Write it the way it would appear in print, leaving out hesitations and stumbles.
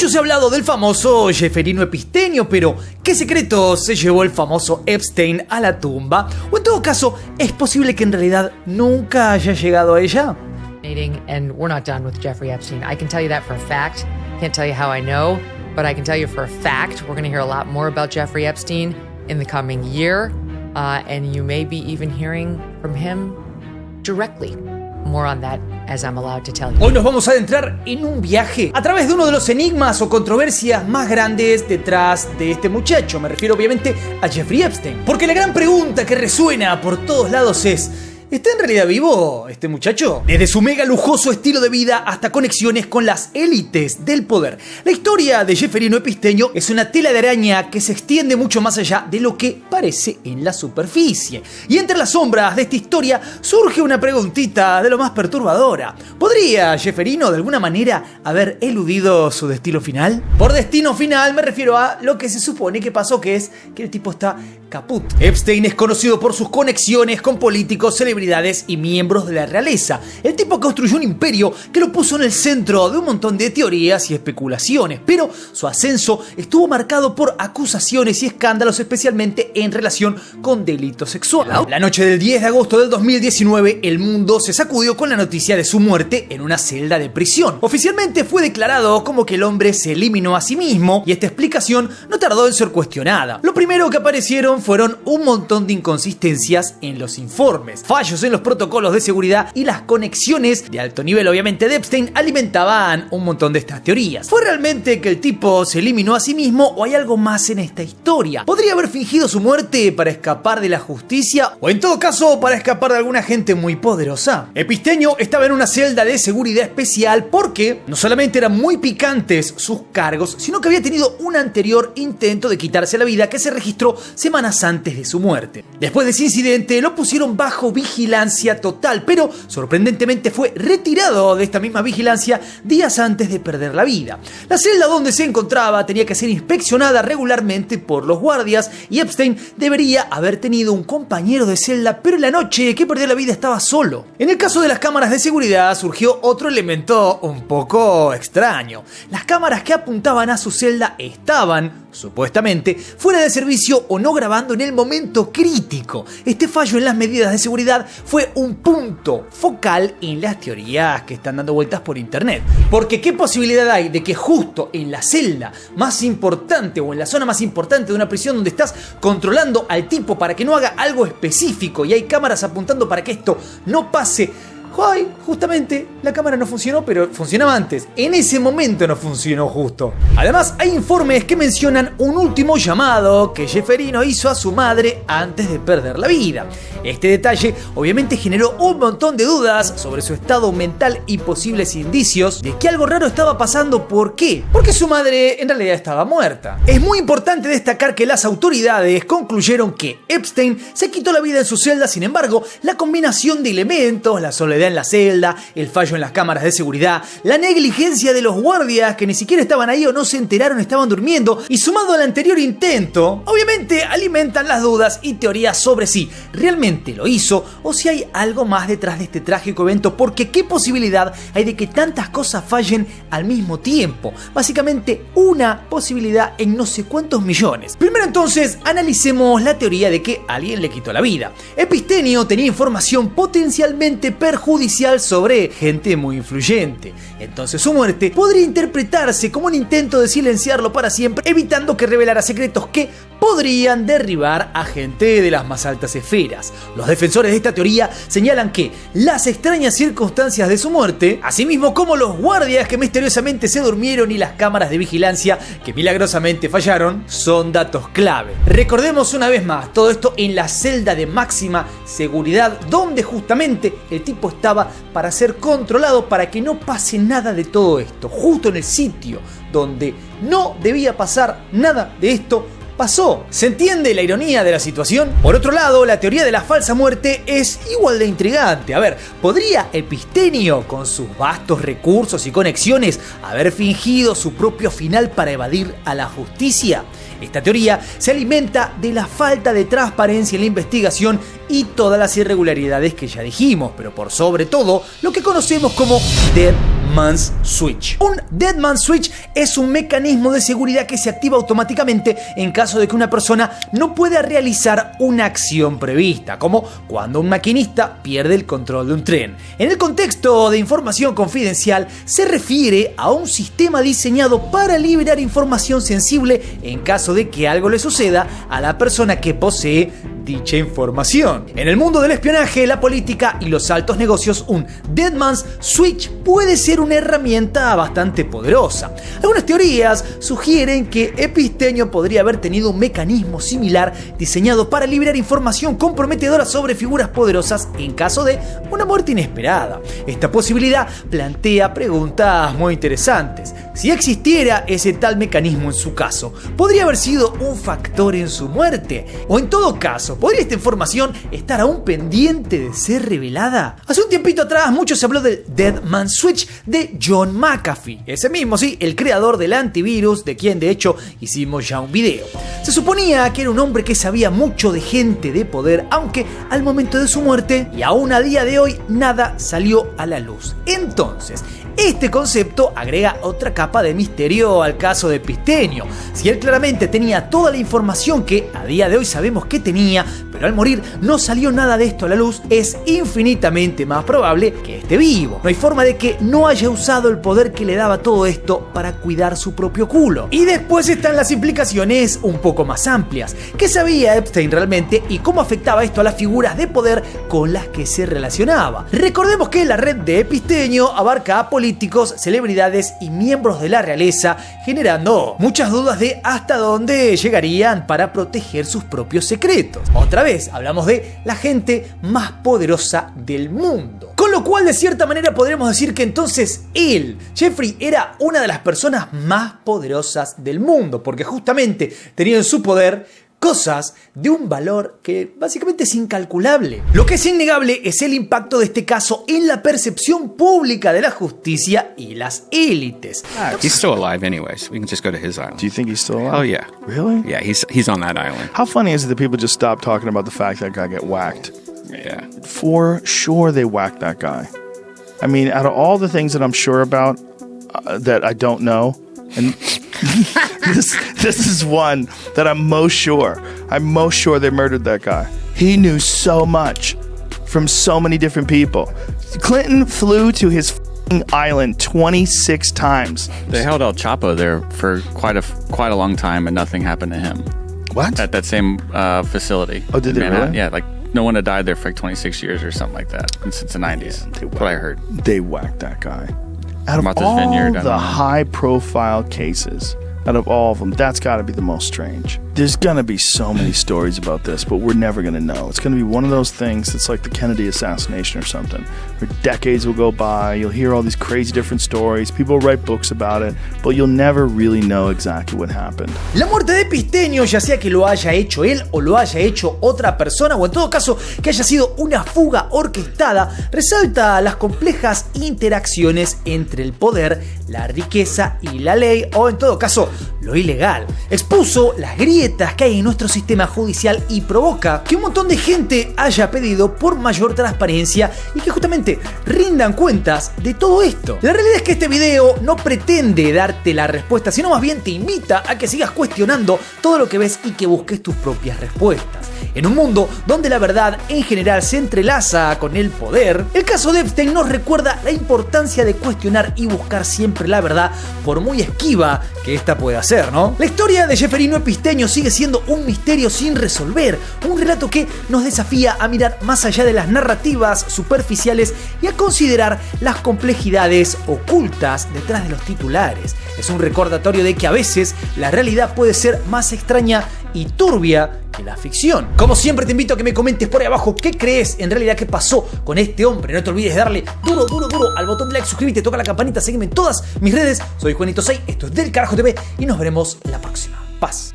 Mucho se ha hablado del famoso Jefferino Epistenio, pero ¿qué secreto se llevó el famoso Epstein a la tumba? O en todo caso, ¿es posible que en realidad nunca haya llegado a ella? And we're not done with Jeffrey Epstein. I can tell you that for a fact. Can't tell you how I know, but I can tell you for a fact we're going to hear a lot more about Jeffrey Epstein in the coming year, and you may be even hearing from him directly. More on that as I'm allowed to tell you. Hoy nos vamos a adentrar en un viaje a través de uno de los enigmas o controversias más grandes detrás de este muchacho. Me refiero obviamente a Jeffrey Epstein. Porque la gran pregunta que resuena por todos lados es: ¿está en realidad vivo este muchacho? Desde su mega lujoso estilo de vida hasta conexiones con las élites del poder. La historia de Jefferino Epistenio es una tela de araña que se extiende mucho más allá de lo que parece en la superficie. Y entre las sombras de esta historia surge una preguntita de lo más perturbadora. ¿Podría Jefferino de alguna manera haber eludido su destino final? Por destino final me refiero a lo que se supone que pasó, que es que el tipo está caput. Epstein es conocido por sus conexiones con políticos, celebridades y miembros de la realeza. El tipo construyó un imperio que lo puso en el centro de un montón de teorías y especulaciones, pero su ascenso estuvo marcado por acusaciones y escándalos, especialmente en relación con delitos sexuales. La noche del 10 de agosto del 2019, el mundo se sacudió con la noticia de su muerte en una celda de prisión. Oficialmente fue declarado como que el hombre se eliminó a sí mismo, y esta explicación no tardó en ser cuestionada. Lo primero que aparecieron fueron un montón de inconsistencias en los informes, fallos en los protocolos de seguridad, y las conexiones de alto nivel obviamente de Epstein alimentaban un montón de estas teorías. ¿Fue realmente que el tipo se eliminó a sí mismo o hay algo más en esta historia? ¿Podría haber fingido su muerte para escapar de la justicia o en todo caso para escapar de alguna gente muy poderosa? Epistenio estaba en una celda de seguridad especial porque no solamente eran muy picantes sus cargos, sino que había tenido un anterior intento de quitarse la vida que se registró semanas antes de su muerte. Después de ese incidente lo pusieron bajo vigilancia total, pero sorprendentemente fue retirado de esta misma vigilancia días antes de perder la vida. La celda donde se encontraba tenía que ser inspeccionada regularmente por los guardias, y Epstein debería haber tenido un compañero de celda, pero en la noche que perdió la vida estaba solo. En el caso de las cámaras de seguridad surgió otro elemento un poco extraño. Las cámaras que apuntaban a su celda estaban, supuestamente, fuera de servicio o no grabando en el momento crítico. Este fallo en las medidas de seguridad fue un punto focal en las teorías que están dando vueltas por internet. Porque ¿qué posibilidad hay de que justo en la celda más importante o en la zona más importante de una prisión donde estás controlando al tipo para que no haga algo específico y hay cámaras apuntando para que esto no pase? Hoy, justamente, la cámara no funcionó, pero funcionaba antes. En ese momento no funcionó justo. Además, hay informes que mencionan un último llamado que Jefferino hizo a su madre antes de perder la vida. Este detalle obviamente generó un montón de dudas sobre su estado mental y posibles indicios de que algo raro estaba pasando. ¿Por qué? Porque su madre en realidad estaba muerta. Es muy importante destacar que las autoridades concluyeron que Epstein se quitó la vida en su celda. Sin embargo, la combinación de elementos, la soledad en la celda, el fallo en las cámaras de seguridad, la negligencia de los guardias que ni siquiera estaban ahí o no se enteraron, estaban durmiendo, y sumado al anterior intento, obviamente alimentan las dudas y teorías sobre si realmente lo hizo o si hay algo más detrás de este trágico evento. Porque ¿qué posibilidad hay de que tantas cosas fallen al mismo tiempo? Básicamente una posibilidad en no sé cuántos millones. Primero entonces analicemos la teoría de que alguien le quitó la vida. Epistenio tenía información potencialmente perjudicial sobre gente muy influyente. Entonces su muerte podría interpretarse como un intento de silenciarlo para siempre, evitando que revelara secretos que podrían derribar a gente de las más altas esferas. Los defensores de esta teoría señalan que las extrañas circunstancias de su muerte, asimismo como los guardias que misteriosamente se durmieron y las cámaras de vigilancia que milagrosamente fallaron, son datos clave. Recordemos una vez más, todo esto en la celda de máxima seguridad, donde justamente el tipo estaba para ser controlado, para que no pase nada de todo esto. Justo en el sitio donde no debía pasar nada de esto, pasó. ¿Se entiende la ironía de la situación? Por otro lado, la teoría de la falsa muerte es igual de intrigante. A ver, ¿podría Epistenio, con sus vastos recursos y conexiones, haber fingido su propio final para evadir a la justicia? Esta teoría se alimenta de la falta de transparencia en la investigación y todas las irregularidades que ya dijimos, pero por sobre todo lo que conocemos como Dead Man's Switch. Un Dead Man's Switch es un mecanismo de seguridad que se activa automáticamente en caso de que una persona no pueda realizar una acción prevista, como cuando un maquinista pierde el control de un tren. En el contexto de información confidencial, se refiere a un sistema diseñado para liberar información sensible en caso de que algo le suceda a la persona que posee dicha información. En el mundo del espionaje, la política y los altos negocios, un Dead Man's Switch puede ser una herramienta bastante poderosa. Algunas teorías sugieren que Epistenio podría haber tenido un mecanismo similar diseñado para liberar información comprometedora sobre figuras poderosas en caso de una muerte inesperada. Esta posibilidad plantea preguntas muy interesantes. Si existiera ese tal mecanismo en su caso, ¿podría haber sido un factor en su muerte? O en todo caso, ¿podría esta información estar aún pendiente de ser revelada? Hace un tiempito atrás mucho se habló del Dead Man's Switch de John McAfee. Ese mismo, sí, el creador del antivirus, de quien de hecho hicimos ya un video. Se suponía que era un hombre que sabía mucho de gente de poder, aunque al momento de su muerte y aún a día de hoy nada salió a la luz. Entonces, este concepto agrega otra capa de misterio al caso de Epistenio. Si él claramente tenía toda la información que a día de hoy sabemos que tenía, pero al morir no salió nada de esto a la luz, es infinitamente más probable que esté vivo. No hay forma de que no haya usado el poder que le daba todo esto para cuidar su propio culo. Y después están las implicaciones un poco más amplias. ¿Qué sabía Epstein realmente y cómo afectaba esto a las figuras de poder con las que se relacionaba? Recordemos que la red de Epistenio abarca a políticos, celebridades y miembros de la realeza, generando muchas dudas de hasta dónde llegarían para proteger sus propios secretos. Otra vez, hablamos de la gente más poderosa del mundo. Con lo cual, de cierta manera, podríamos decir que entonces él, Jeffrey, era una de las personas más poderosas del mundo, porque justamente tenía en su poder cosas de un valor que básicamente es incalculable. Lo que es innegable es el impacto de este caso en la percepción pública de la justicia y las élites. He's still alive anyways. We can just go to his island. Do you think he's still alive? Oh, yeah. Really? Yeah, he's on that island. How funny is it that people just stop talking about the fact that guy got whacked? Yeah. For sure they whacked that guy. I mean, out of all the things that I'm sure about that I don't know, and this is one that I'm most sure they murdered that guy. He knew so much from so many different people. Clinton flew to his island 26 times. They held El Chapo there for quite a long time, and nothing happened to him. What? At that same facility. Oh, did they really? Yeah, like no one had died there for like 26 years or something like that since the 90s. That's what I heard. They whacked that guy. Out of Martha's all Vineyard, the high-profile cases, out of all of them, that's got to be the most strange. There's going to be so many stories about this, but we're never going to know. It's going to be one of those things that's like the Kennedy assassination or something, where decades will go by, you'll hear all these crazy different stories, people will write books about it, but you'll never really know exactly what happened. La muerte de Epistenio, ya sea que lo haya hecho él o lo haya hecho otra persona, o en todo caso que haya sido una fuga orquestada, resalta las complejas interacciones entre el poder, la riqueza y la ley, o en todo caso lo ilegal. Expuso las grietas que hay en nuestro sistema judicial y provoca que un montón de gente haya pedido por mayor transparencia y que justamente rindan cuentas de todo esto. La realidad es que este video no pretende darte la respuesta, sino más bien te invita a que sigas cuestionando todo lo que ves y que busques tus propias respuestas. En un mundo donde la verdad en general se entrelaza con el poder, el caso de Epstein nos recuerda la importancia de cuestionar y buscar siempre la verdad, por muy esquiva que esta pueda ser, ¿no? La historia de Jefferino Epistenio sigue siendo un misterio sin resolver, un relato que nos desafía a mirar más allá de las narrativas superficiales y a considerar las complejidades ocultas detrás de los titulares. Es un recordatorio de que a veces la realidad puede ser más extraña y turbia que la ficción. Como siempre te invito a que me comentes por ahí abajo qué crees en realidad que pasó con este hombre. No te olvides de darle duro al botón de like, suscríbete, toca la campanita, sígueme en todas mis redes. Soy Juanito 6, esto es Del Carajo TV y nos veremos la próxima. Paz.